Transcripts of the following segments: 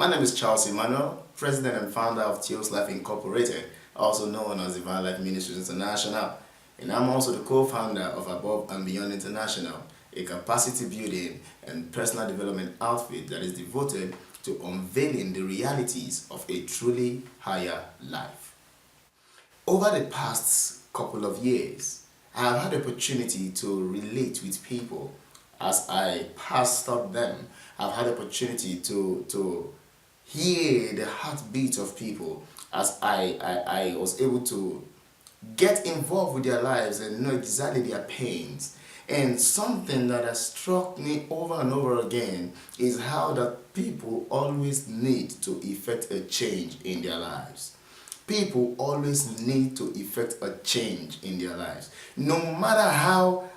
My name is Charles Emmanuel, President and founder of Teos Life Incorporated, also known as Divine Life Ministries International. And I'm also the co-founder of Above and Beyond International, a capacity building and personal development outfit that is devoted to unveiling the realities of a truly higher life. Over the past couple of years, I have had the opportunity to relate with people as I pastored them. I've had the opportunity to hear the heartbeat of people as I was able to get involved with their lives and know exactly their pains. And something that has struck me over and over again is how that people always need to effect a change in their lives. People always need to effect a change in their lives. No matter how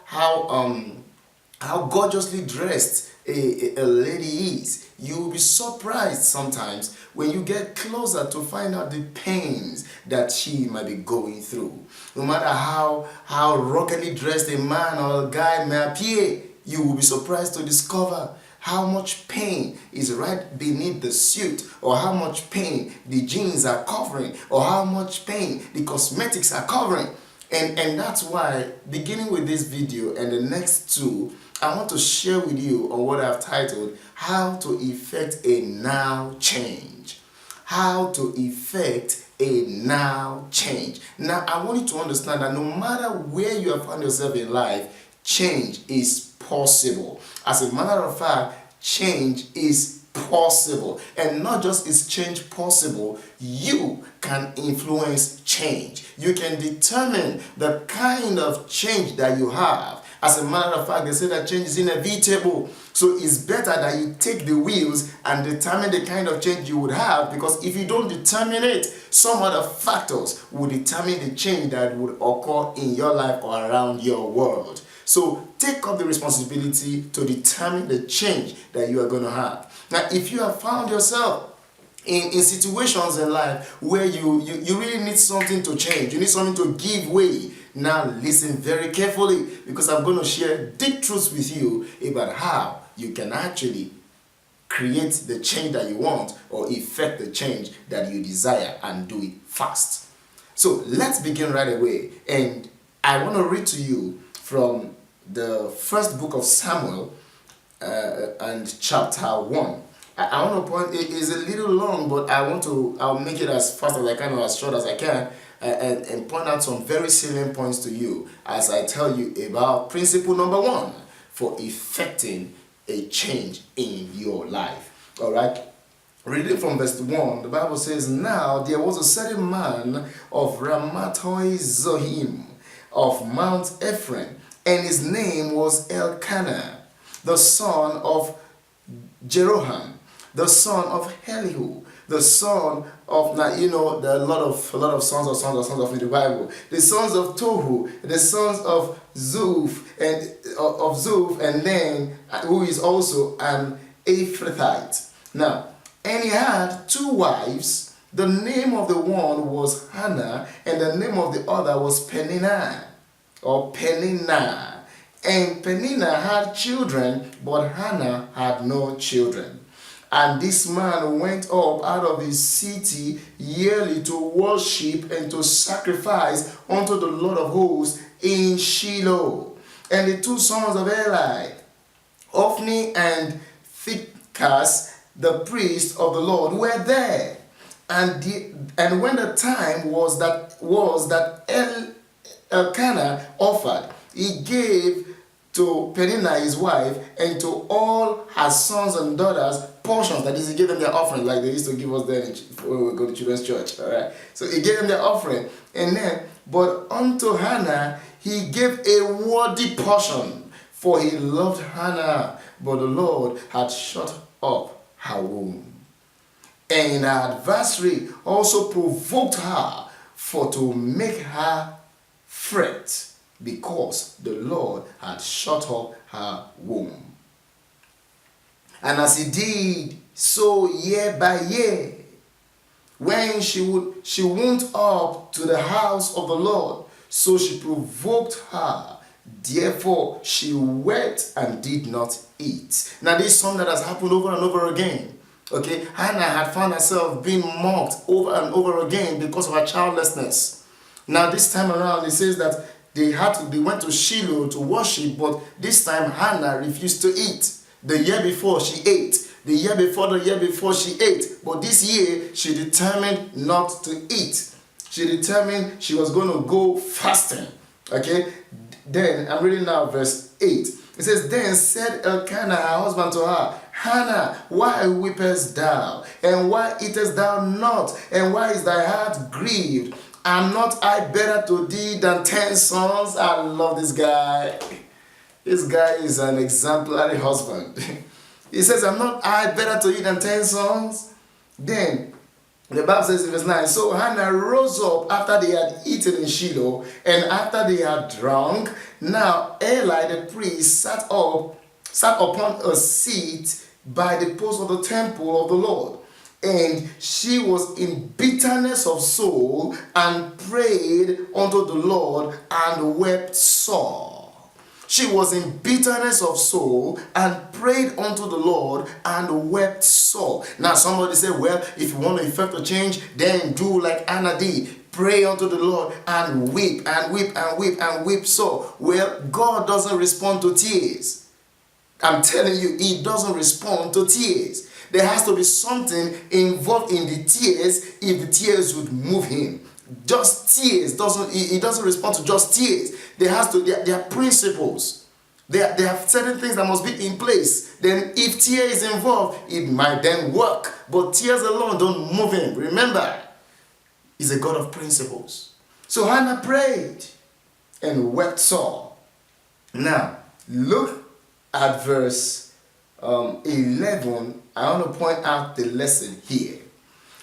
gorgeously dressed a lady is, you will be surprised sometimes when you get closer to find out the pains that she might be going through. No matter how ruggedly dressed a man or a guy may appear, you will be surprised to discover how much pain is right beneath the suit, or how much pain the jeans are covering, or how much pain the cosmetics are covering. And that's why, beginning with this video and the next two, I want to share with you on what I've titled, How to Effect a Now Change. How to effect a now change. Now, I want you to understand that no matter where you have found yourself in life, change is possible. As a matter of fact, change is possible. And not just is change possible, you can influence change. You can determine the kind of change that you have. As a matter of fact, they say that change is inevitable. So it's better that you take the wheels and determine the kind of change you would have, because if you don't determine it, some other factors will determine the change that would occur in your life or around your world. So take up the responsibility to determine the change that you are going to have. Now, if you have found yourself in situations in life where you really need something to change, you need something to give way, now listen very carefully, because I'm going to share deep truths with you about how you can actually create the change that you want or effect the change that you desire, and do it fast. So let's begin right away. And I want to read to you from the first book of Samuel and chapter 1. I want to point, it is a little long, but I'll make it as fast as I can, or as short as I can, and point out some very salient points to you as I tell you about principle number 1 for effecting a change in your life. All right. Reading from verse 1, the Bible says, Now there was a certain man of Ramathoi Zohim of Mount Ephraim, and his name was Elkanah, the son of Jeroham, the son of Elihu, the son of, now you know, there are a lot of sons of in the Bible. The sons of Tohu, the sons of Zuph, and then who is also an Ephrathite. Now, and he had 2 wives. The name of the one was Hannah, and the name of the other was Peninnah, or Peninnah. And Peninnah had children, but Hannah had no children. And this man went up out of his city yearly to worship and to sacrifice unto the Lord of hosts in Shiloh. And the 2 sons of Eli, Ophni and Phinehas, the priest of the Lord, were there. And when the time was that Elkanah offered, he gave to Peninnah his wife, and to all her sons and daughters portions. That is, he gave them their offering, like they used to give us then when we go to children's church. All right. So he gave them their offering, and then, but unto Hannah he gave a worthy portion, for he loved Hannah, but the Lord had shut up her womb. And her adversary also provoked her, for to make her fret, because the Lord had shut up her womb. And as he did so year by year, when she went up to the house of the Lord, so she provoked her. Therefore she wept and did not eat. Now this is something that has happened over and over again. Okay, Hannah had found herself being mocked over and over again because of her childlessness. Now this time around, it says that they went to Shiloh to worship, but this time Hannah refused to eat. The year before she ate. The year before she ate. But this year she determined not to eat. She determined she was going to go fasting. Okay? Then I'm reading now verse 8. It says, Then said Elkanah her husband to her, Hannah, why weepest thou? And why eatest thou not? And why is thy heart grieved? Am not I better to thee than 10 sons? I love this guy. This guy is an exemplary husband. He says, Am not I better to thee than 10 sons? Then the Bible says in verse 9, So Hannah rose up after they had eaten in Shiloh, and after they had drunk. Now Eli the priest sat upon a seat by the post of the temple of the Lord. And she was in bitterness of soul, and prayed unto the Lord, and wept sore. She was in bitterness of soul and prayed unto the Lord and wept sore. Now somebody said, well, if you want to effect a change, then do like Hannah did. Pray unto the Lord and weep and weep and weep and weep sore. Well, God doesn't respond to tears. I'm telling you, He doesn't respond to tears. There has to be something involved in the tears if the tears would move Him. Just tears He doesn't respond to just tears. There are principles. There are certain things that must be in place. Then if tear is involved, it might then work. But tears alone don't move Him. Remember, He's a God of principles. So Hannah prayed and wept sore. Now, look at verse 11. I want to point out the lesson here.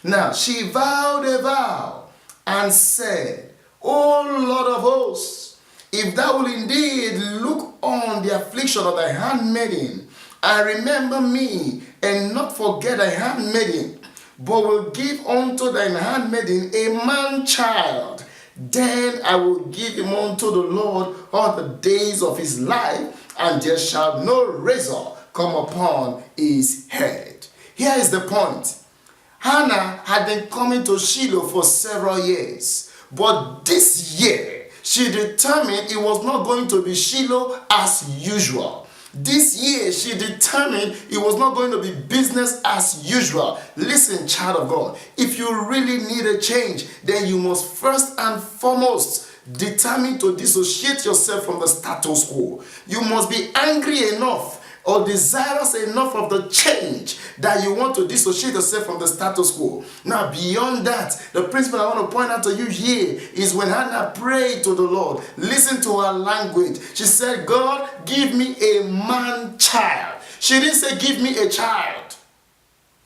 Now, she vowed a vow and said, O Lord of hosts, if thou will indeed look on the affliction of thy handmaiden, and remember me, and not forget thy handmaiden, but will give unto thine handmaiden a man child, then I will give him unto the Lord all the days of his life, and there shall no razor come upon his head. Here is the point. Hannah had been coming to Shiloh for several years, but this year she determined it was not going to be Shiloh as usual. This year she determined it was not going to be business as usual. Listen, child of God, if you really need a change, then you must first and foremost determine to dissociate yourself from the status quo. You must be angry enough or desirous enough of the change that you want to dissociate yourself from the status quo. Now, beyond that, the principle I want to point out to you here is when Hannah prayed to the Lord. Listen to her language. She said, God, give me a man child. She didn't say, give me a child.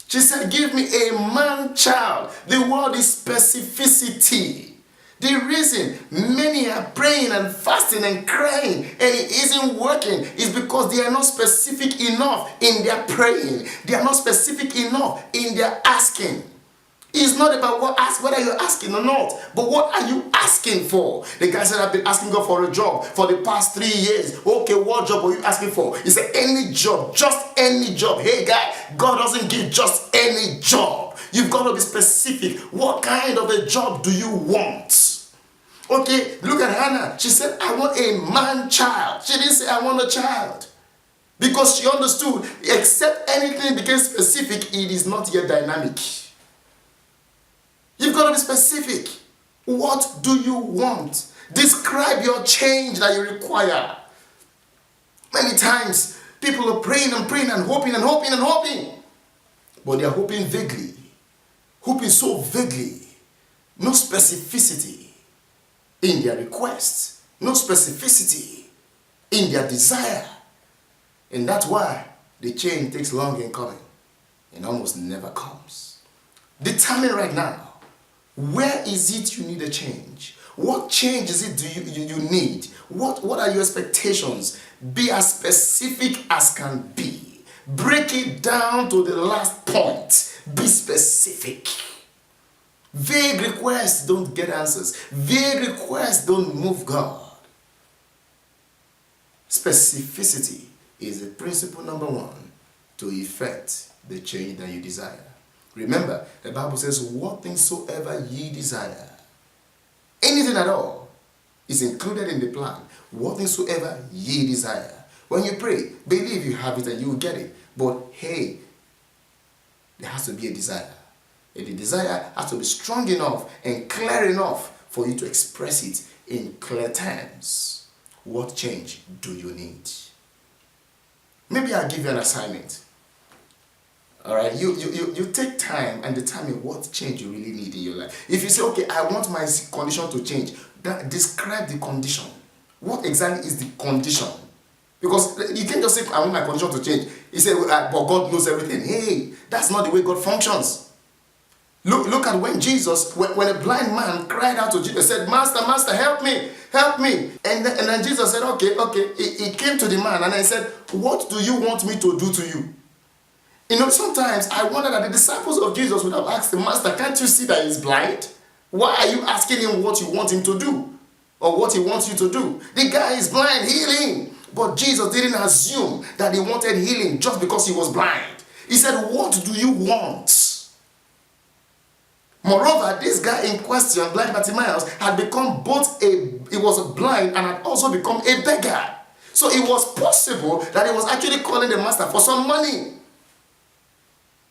She said, give me a man child. The word is specificity. The reason many are praying and fasting and crying and it isn't working is because they are not specific enough in their praying. They are not specific enough in their asking. It's not about whether you're asking or not, but what are you asking for? The guy said, I've been asking God for a job for the past 3 years. Okay, what job are you asking for? He said, any job, just any job. Hey guy, God doesn't give just any job. You've got to be specific. What kind of a job do you want? Okay, look at Hannah. She said, I want a man child. She didn't say, I want a child. Because she understood, except anything became specific, it is not yet dynamic. You've got to be specific. What do you want? Describe your change that you require. Many times, people are praying and praying and hoping and hoping and hoping. But they are hoping vaguely. Hoping so vaguely. No specificity in their requests. No specificity in their desire. And that's why the change takes long in coming and almost never comes. Determine right now, where is it you need a change? What change is it you need? What are your expectations? Be as specific as can be. Break it down to the last point. Be specific. Vague requests don't get answers. Vague requests don't move God. Specificity is the principle number one to effect the change that you desire. Remember, the Bible says, what things soever ye desire, anything at all, is included in the plan. What things soever ye desire. When you pray, believe you have it and you will get it. But hey, there has to be a desire. And the desire has to be strong enough and clear enough for you to express it in clear terms. What change do you need? Maybe I'll give you an assignment. Alright, you take time and determine what change you really need in your life. If you say, okay, I want my condition to change, describe the condition. What exactly is the condition? Because you can't just say, I want my condition to change. You say, but God knows everything. Hey, that's not the way God functions. Look at when Jesus, when a blind man cried out to Jesus, said, Master, Master, help me, help me. And then Jesus said, okay. He came to the man and he said, what do you want me to do to you? You know, sometimes I wonder that the disciples of Jesus would have asked the Master, can't you see that he's blind? Why are you asking him what you want him to do? Or what he wants you to do? The guy is blind, heal him. But Jesus didn't assume that he wanted healing just because he was blind. He said, what do you want? Moreover, this guy in question, blind Bartimaeus, had become he was blind and had also become a beggar. So it was possible that he was actually calling the Master for some money.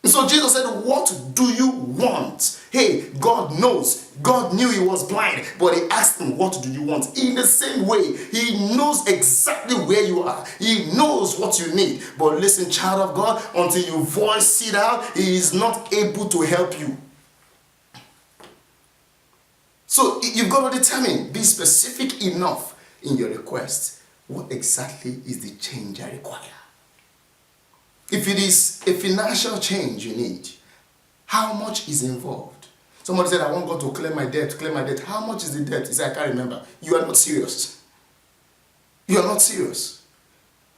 And so Jesus said, what do you want? Hey, God knows. God knew he was blind, but he asked him, what do you want? In the same way, he knows exactly where you are. He knows what you need. But listen, child of God, until you voice it out, he is not able to help you. So you've got to determine, be specific enough in your request. What exactly is the change I require? If it is a financial change you need, how much is involved? Somebody said, I want God to clear my debt, clear my debt. How much is the debt? He said, I can't remember. You are not serious. You are not serious.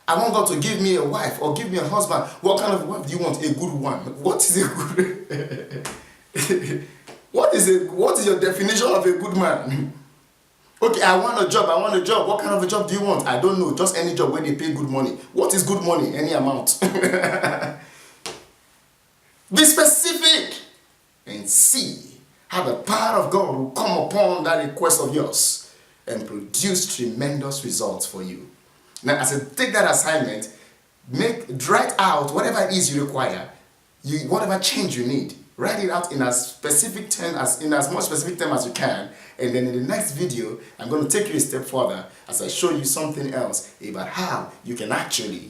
I want God to give me a wife or give me a husband. What kind of wife do you want? A good one. What is a good What is your definition of a good man? Okay, I want a job. What kind of a job do you want? I don't know. Just any job where they pay good money. What is good money? Any amount. Be specific and see how the power of God will come upon that request of yours and produce tremendous results for you. Now, as I take that assignment, write out whatever it is you require, whatever change you need. Write it out in as specific term in as much specific term as you can, and then in the next video, I'm going to take you a step further as I show you something else about how you can actually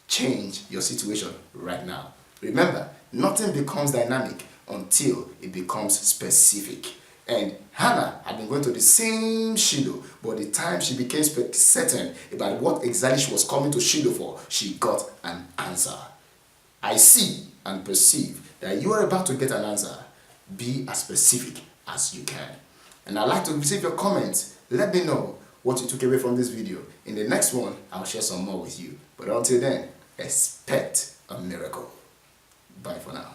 change your situation right now. Remember, nothing becomes dynamic until it becomes specific. And Hannah had been going to the same Shiloh, but the time she became certain about what exactly she was coming to Shiloh for, she got an answer. I see and perceive that you are about to get an answer. Be as specific as you can. And I'd like to receive your comments. Let me know what you took away from this video. In the next one, I'll share some more with you. But until then, expect a miracle. Bye for now.